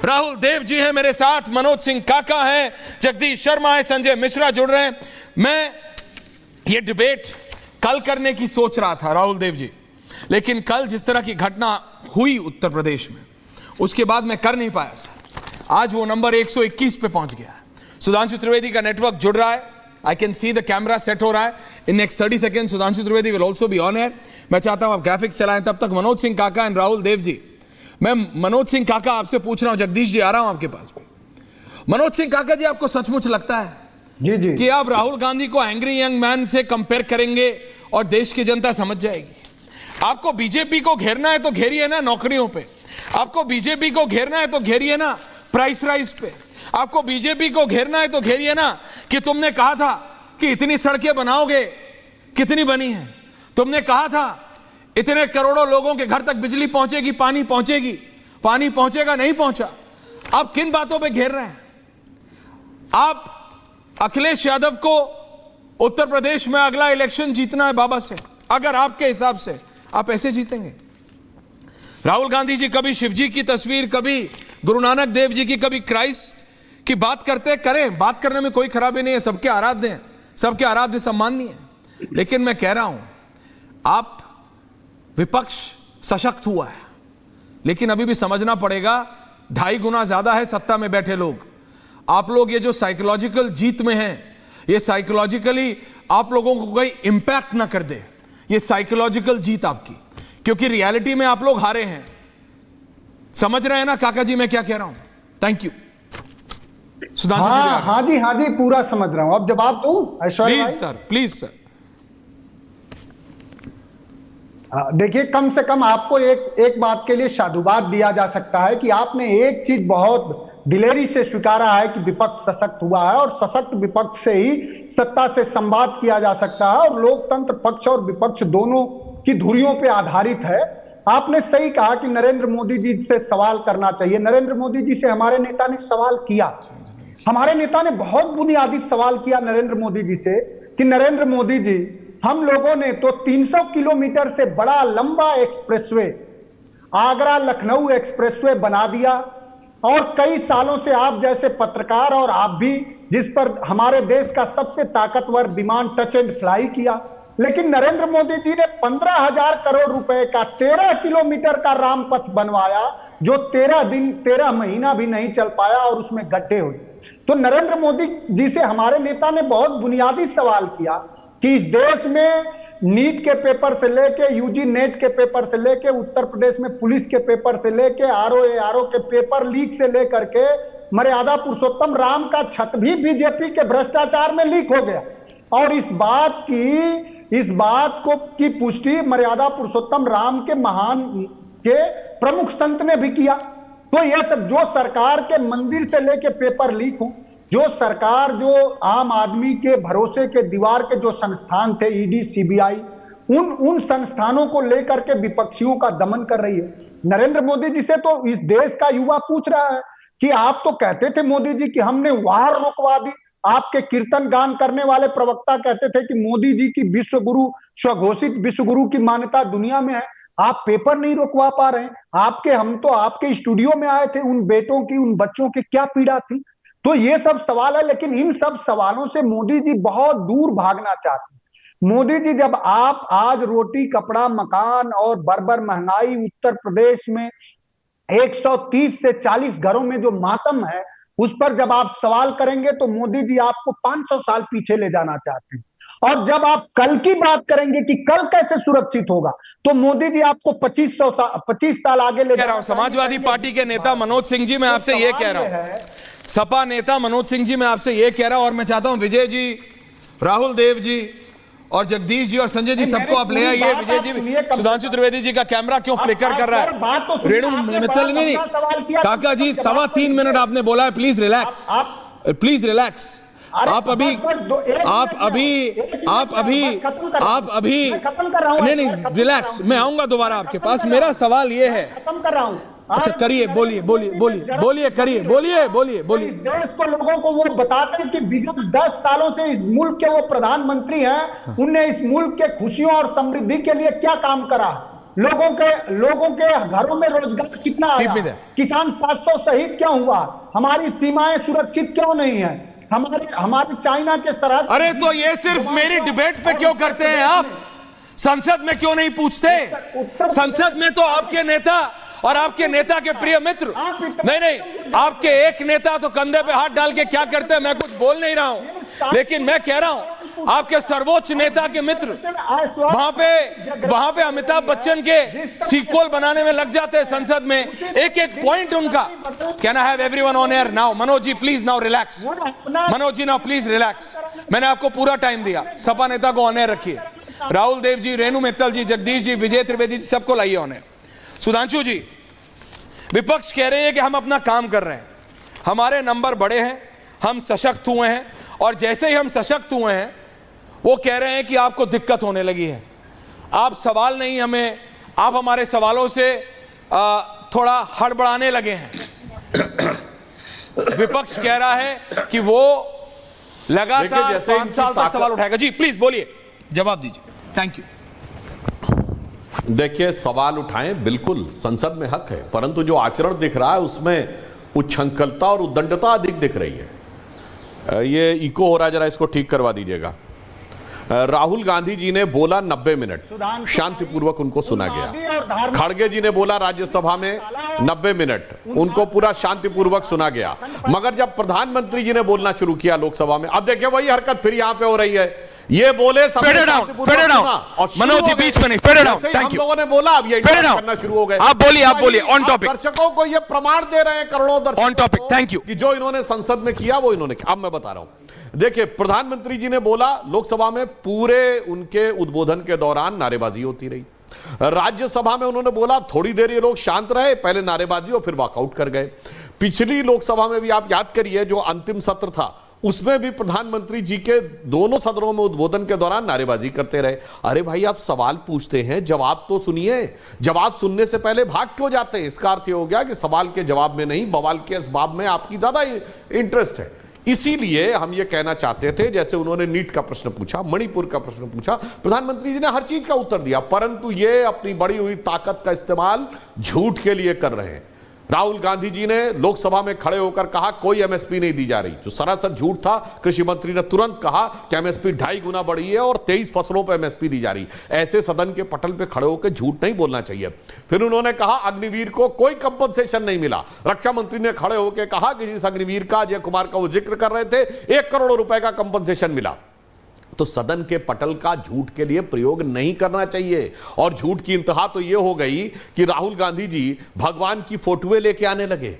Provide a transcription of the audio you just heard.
राहुल देव जी हैं मेरे साथ, मनोज सिंह काका है, जगदीश शर्मा है, संजय मिश्रा जुड़ रहे हैं। मैं ये डिबेट कल करने की सोच रहा था राहुल देव जी, लेकिन कल जिस तरह की घटना हुई उत्तर प्रदेश में, उसके बाद मैं कर नहीं पाया सर। आज वो नंबर 121 पे पहुंच गया है। सुधांशु त्रिवेदी का नेटवर्क जुड़ रहा है, I can see the camera set हो रहा है। In next 30 second Sudhanshu Trivedi will also be on air. मैं चाहता हूं आप ग्राफिक्स चलाएं, तब तक मनोज सिंह काका एंड राहुल देव जी। मैं मनोज सिंह काका आपसे पूछ रहा हूं, जगदीश जी आ रहा हूं आपके पास भी। मनोज सिंह काका जी, आपको सचमुच लगता है जी कि आप राहुल गांधी को एंग्री यंग मैन से कंपेयर करेंगे और देश की जनता समझ जाएगी? आपको बीजेपी को घेरना है तो घेरिए ना नौकरियों पे, आपको बीजेपी को घेरना है तो घेरिए ना प्राइस राइज पे, आपको बीजेपी को घेरना है तो घेरिए ना कि तुमने कहा था कि इतनी सड़कें बनाओगे, कितनी बनी हैं? तुमने कहा था इतने करोड़ों लोगों के घर तक बिजली पहुंचेगी, पानी पहुंचेगी, पानी पहुंचेगा, नहीं पहुंचा। आप किन बातों पे घेर रहे हैं? आप अखिलेश यादव को उत्तर प्रदेश में अगला इलेक्शन जीतना है बाबा से, अगर आपके हिसाब से आप ऐसे जीतेंगे। राहुल गांधी जी कभी शिवजी की तस्वीर, कभी गुरु नानक देव जी की, कभी क्राइस्ट की बात करते करें, बात करने में कोई खराबी नहीं है, सबके आराध्य हैं, सबके आराध्य सम्माननीय है। लेकिन मैं कह रहा हूं, आप विपक्ष सशक्त हुआ है, लेकिन अभी भी समझना पड़ेगा 2.5 गुना ज्यादा है सत्ता में बैठे लोग। आप लोग ये जो साइकोलॉजिकल जीत में हैं, ये साइकोलॉजिकली आप लोगों को कोई इंपैक्ट ना कर दे, ये साइकोलॉजिकल जीत आपकी, क्योंकि रियलिटी में आप लोग हारे हैं। समझ रहे हैं ना काका जी मैं क्या कह रहा हूं? Thank you. सुधांशु जी। हाँ जी पूरा समझ रहा हूं। अब जवाब दूं प्लीज सर, प्लीज सर। देखिए, कम से कम आपको एक बात के लिए साधुवाद दिया जा सकता है कि आपने एक चीज बहुत दिलेरी से स्वीकारा है कि विपक्ष सशक्त हुआ है, और सशक्त विपक्ष से ही सत्ता से संवाद किया जा सकता है, और लोकतंत्र पक्ष और विपक्ष दोनों की धुरियों पे आधारित है। आपने सही कहा कि नरेंद्र मोदी जी से सवाल करना चाहिए। नरेंद्र मोदी जी से हमारे नेता ने सवाल किया, हमारे नेता ने बहुत बुनियादी सवाल किया नरेंद्र मोदी जी से कि नरेंद्र मोदी जी, हम लोगों ने तो 300 किलोमीटर से बड़ा लंबा एक्सप्रेसवे, आगरा लखनऊ एक्सप्रेसवे बना दिया, और कई सालों से आप जैसे पत्रकार और आप भी, जिस पर हमारे देश का सबसे ताकतवर विमान टच एंड फ्लाई किया, लेकिन नरेंद्र मोदी जी ने 15,000 करोड़ रुपए का 13 किलोमीटर का रामपथ बनवाया, जो 13 महीना भी नहीं चल पाया और उसमें गड्ढे हुए। तो नरेंद्र मोदी जी से हमारे नेता ने बहुत बुनियादी सवाल किया कि इस देश में नीट के पेपर से लेके, यूजी नेट के पेपर से लेके, उत्तर प्रदेश में पुलिस के पेपर से लेके, आरओ के पेपर लीक से लेकर के मर्यादा पुरुषोत्तम राम का छत भी बीजेपी के भ्रष्टाचार में लीक हो गया। और इस बात की पुष्टि मर्यादा पुरुषोत्तम राम के महान के प्रमुख संत ने भी किया। तो यह सब, जो सरकार के मंदिर से लेके पेपर लीक हो, जो सरकार, जो आम आदमी के भरोसे के दीवार के जो संस्थान थे, ईडी, सीबीआई, उन संस्थानों को लेकर के विपक्षियों का दमन कर रही है। नरेंद्र मोदी जी से तो इस देश का युवा पूछ रहा है कि आप तो कहते थे मोदी जी कि हमने वार रोकवा दी। आपके कीर्तन गान करने वाले प्रवक्ता कहते थे कि मोदी जी की विश्व गुरु, स्वघोषित विश्व गुरु की मान्यता दुनिया में है। आप पेपर नहीं रोकवा पा रहे हैं। हम तो आपके स्टूडियो में आए थे, उन बेटों की, उन बच्चों की क्या पीड़ा थी। तो ये सब सवाल है, लेकिन इन सब सवालों से मोदी जी बहुत दूर भागना चाहते हैं। मोदी जी, जब आप आज रोटी, कपड़ा, मकान और बर्बर महंगाई, उत्तर प्रदेश में 130 से 40 घरों में जो मातम है, उस पर जब आप सवाल करेंगे तो मोदी जी आपको 500 साल पीछे ले जाना चाहते हैं। और जब आप कल की बात करेंगे कि कल कैसे सुरक्षित होगा, तो मोदी जी आपको 25 साल आगे ले जा। समाजवादी पार्टी के नेता मनोज सिंह जी, मैं आपसे ये कह रहा हूं, सपा नेता मनोज सिंह जी, मैं आपसे ये कह रहा हूं, और मैं चाहता हूं विजय जी, राहुल देव जी और जगदीश जी और संजय जी, सबको आप ले आइए। विजय जी, सुधांशु त्रिवेदी जी का कैमरा क्यों फ्लिकर कर रहा है? रेणु मित्तल, नहीं, काका जी 3.25 मिनट आपने बोला है, प्लीज रिलैक्स, प्लीज रिलैक्स। आप अभी नहीं, रिलैक्स, मैं आऊंगा दोबारा आपके पास। मेरा सवाल ये है, खत्म कर रहा हूं। अच्छा करिए, बोलिए करिए, बोलिए। देश को, लोगों को वो बताते हैं कि विगत 10 सालों से इस मुल्क के वो प्रधानमंत्री हैं, उनने इस मुल्क के खुशियों और समृद्धि के लिए क्या काम करा। लोगों के घरों में रोजगार कितना आया? किसान 500 शहीद क्यों हुआ? हमारी सीमाएं सुरक्षित क्यों नहीं है? हमारे चाइना के सरहद। अरे तो ये सिर्फ मेरी डिबेट पे क्यों करते हैं आप? संसद में क्यों नहीं पूछते? संसद में तो आपके नेता और आपके नेता के प्रिय मित्र, नहीं, आपके एक नेता तो कंधे पे हाथ डाल के क्या करते हैं, मैं कुछ बोल नहीं रहा हूं, लेकिन मैं कह रहा हूं आपके सर्वोच्च नेता के मित्र वहां पे अमिताभ बच्चन के सीक्वल बनाने में लग जाते हैं संसद में, एक एक पॉइंट उनका। Can I have everyone on air now? Manoj ji please now relax. Manoj ji now please relax. मैंने आपको पूरा टाइम दिया, सपा नेता को ऑन एयर रखिए। राहुल देव जी, रेणु मित्तल जी, जगदीश जी, विजय त्रिवेदी जी, सबको लाइए ऑन एयर। सुधांशु जी, विपक्ष कह रहे हैं कि हम अपना काम कर रहे हैं, हमारे नंबर बड़े हैं, हम सशक्त हुए हैं, और जैसे ही हम सशक्त हुए हैं वो कह रहे हैं कि आपको दिक्कत होने लगी है, आप सवाल नहीं हमें, आप हमारे सवालों से थोड़ा हड़बड़ाने लगे हैं। विपक्ष कह रहा है कि वो लगातार 5 साल तक सवाल उठाएगा। जी प्लीज बोलिए, जवाब दीजिए। Thank you. देखिए, सवाल उठाएं, बिल्कुल संसद में हक है, परंतु जो आचरण दिख रहा है उसमें उच्छृंखलता और उद्दंडता अधिक दिख रही है। ये इको हो रहा है, जरा इसको ठीक करवा दीजिएगा। राहुल गांधी जी ने बोला 90 मिनट शांतिपूर्वक उनको सुना गया। खड़गे जी ने बोला राज्यसभा में 90 मिनट, उनको पूरा शांतिपूर्वक सुना गया। मगर जब प्रधानमंत्री जी ने बोलना शुरू किया लोकसभा में, अब देखिए वही हरकत फिर यहां पे हो रही है। ये बोले मनोज जी बीच में नहीं, हम लोगों ने बोला, अब ये करना शुरू हो गए। आप बोलिए ऑन टॉपिक। दर्शकों को ये प्रमाण दे रहे हैं करोड़ों दर्शक ऑन टॉपिक। Thank you. कि जो इन्होंने संसद में किया वो इन्होंने किया। अब मैं बता रहा हूं, देखिए प्रधानमंत्री जी ने बोला, लोकसभा में पूरे उनके उद्बोधन के दौरान नारेबाजी होती रही। राज्यसभा में उन्होंने बोला थोड़ी देर ये लोग शांत रहे, पहले नारेबाजी और फिर वॉकआउट कर गए। पिछली लोकसभा में भी आप याद करिए, जो अंतिम सत्र था उसमें भी प्रधानमंत्री जी के दोनों सदनों में उद्बोधन के दौरान नारेबाजी करते रहे। अरे भाई, आप सवाल पूछते हैं, जवाब तो सुनिए। जवाब सुनने से पहले भाग क्यों जाते हैं? इसका अर्थ ये हो गया कि सवाल के जवाब में नहीं, बवाल के असबाब में आपकी ज्यादा इंटरेस्ट है। इसीलिए हम ये कहना चाहते थे, जैसे उन्होंने नीट का प्रश्न पूछा, मणिपुर का प्रश्न पूछा, प्रधानमंत्री जी ने हर चीज का उत्तर दिया, परंतु ये अपनी बढ़ी हुई ताकत का इस्तेमाल झूठ के लिए कर रहे हैं। राहुल गांधी जी ने लोकसभा में खड़े होकर कहा कोई एमएसपी नहीं दी जा रही, जो सरासर झूठ था। कृषि मंत्री ने तुरंत कहा कि एमएसपी 2.5 गुना बढ़ी है और 23 फसलों पर एमएसपी दी जा रही। ऐसे सदन के पटल पे खड़े होकर झूठ नहीं बोलना चाहिए। फिर उन्होंने कहा अग्निवीर को कोई कंपनसेशन नहीं मिला। रक्षा मंत्री ने खड़े होकर कहा कि जिस अग्निवीर का अजय कुमार का वो जिक्र कर रहे थे, 1 करोड़ रुपए का कंपनसेशन मिला। तो सदन के पटल का झूठ के लिए प्रयोग नहीं करना चाहिए। और झूठ की इंतहा तो यह हो गई कि राहुल गांधी जी भगवान की फोटोएं लेके आने लगे।